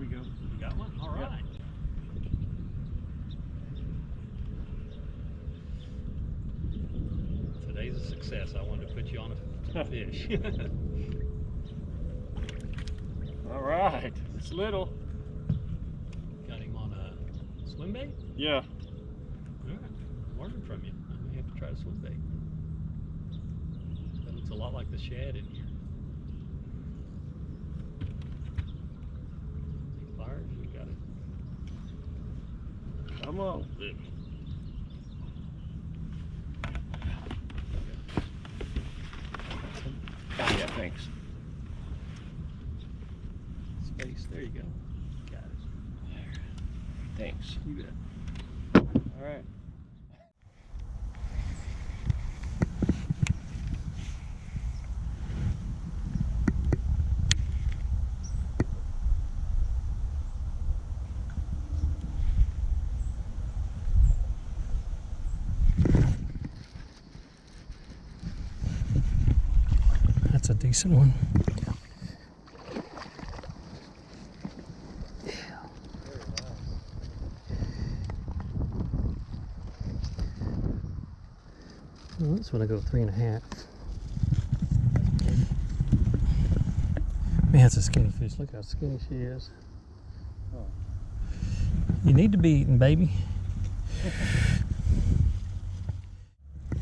we go. You got one? All right. Today's a success. I wanted to put you on a fish. All right. It's little. Got him on a swim bait? Yeah. All right. Learning from you. I may have to try a swim bait. That looks a lot like the shad in here. Pliers, you got it. Come on. Yeah, thanks. Space. There you go. Got it. Thanks. You bet. All right. That's a decent one. Well, this one I go 3.5. Man, it's a skinny fish. Look how skinny she is. Oh. You need to be eating, baby.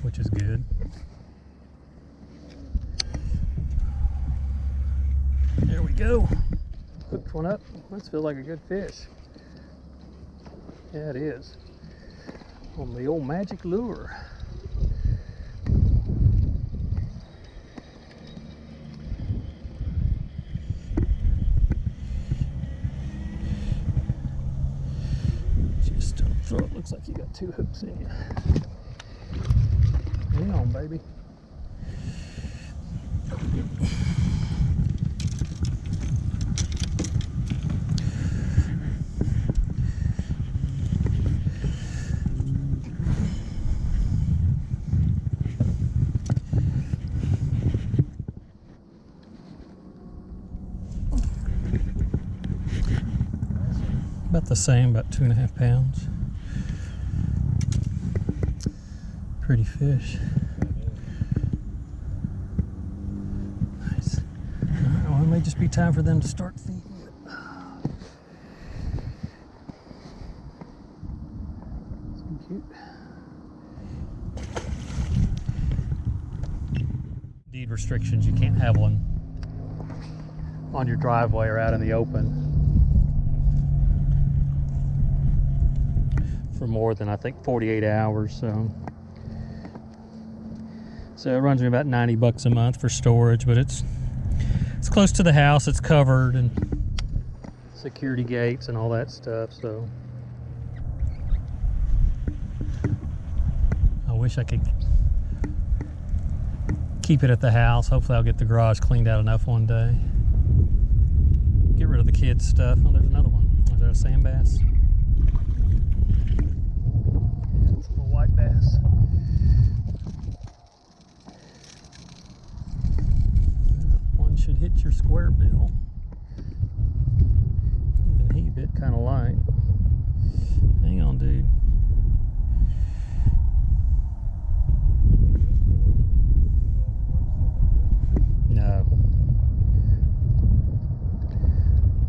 Which is good. There we go. Hooked one up. This feels like a good fish. Yeah, it is. On the old magic lure. Just don't throw it. Looks like you got 2 hooks in you. Hang on, baby. About the same, about 2.5 pounds. Pretty fish. Nice. Alright, well, it may just be time for them to start feeding. So cute. Deed restrictions, you can't have one on your driveway or out in the open for more than, I think, 48 hours. So it runs me about $90 a month for storage, but it's close to the house. It's covered and security gates and all that stuff. So I wish I could keep it at the house. Hopefully I'll get the garage cleaned out enough one day. Get rid of the kids' stuff. Oh, there's another one. Is that a sand bass? It's a little white bass. One should hit your square bill. Even he bit kind of light. Hang on, dude. No.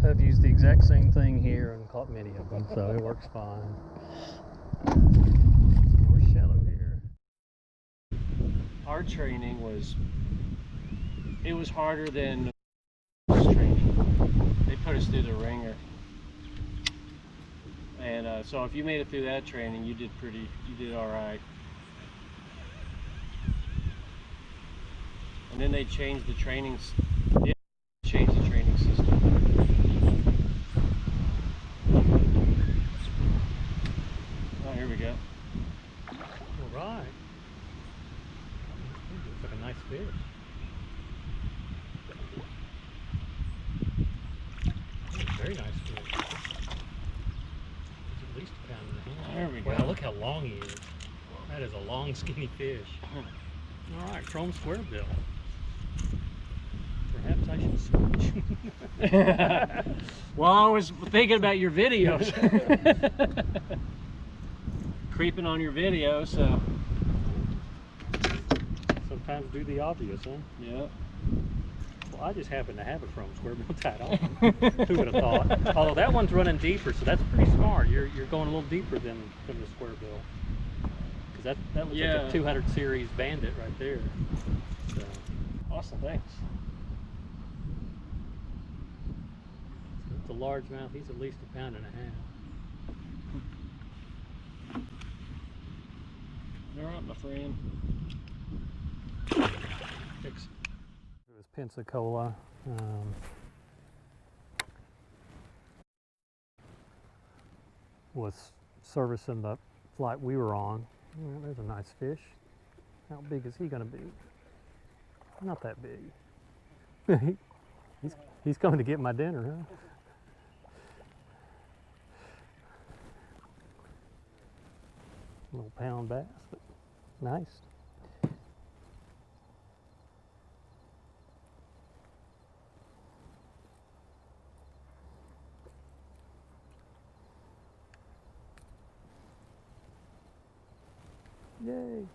I've used the exact same thing here and caught many of them, so it works fine. More shallow here. Our training was harder than training. They put us through the ringer, and so if you made it through that training, you did all right. And then they changed the training system. Oh, here we go. All right. Looks like a nice fish. Very nice fish. It's at least a pound and a half. There we go. Wow, look how long he is. That is a long, skinny fish. All right, chrome square bill. Perhaps I should switch. Well, I was thinking about your videos. Creeping on your videos, so. Sometimes do the obvious, huh? Yeah. Well, I just happen to have a chrome square bill tied on. Who would have thought? Although that one's running deeper, so that's pretty smart. You're going a little deeper than the square bill. Because that looks like a 200 series Bandit right there. So. Awesome, thanks. It's a largemouth. He's at least 1.5 pounds. All right, my friend. It was Pensacola. Was servicing the flight we were on. Well, there's a nice fish. How big is he going to be? Not that big. he's coming to get my dinner, huh? Little pound bass, but nice. Yay.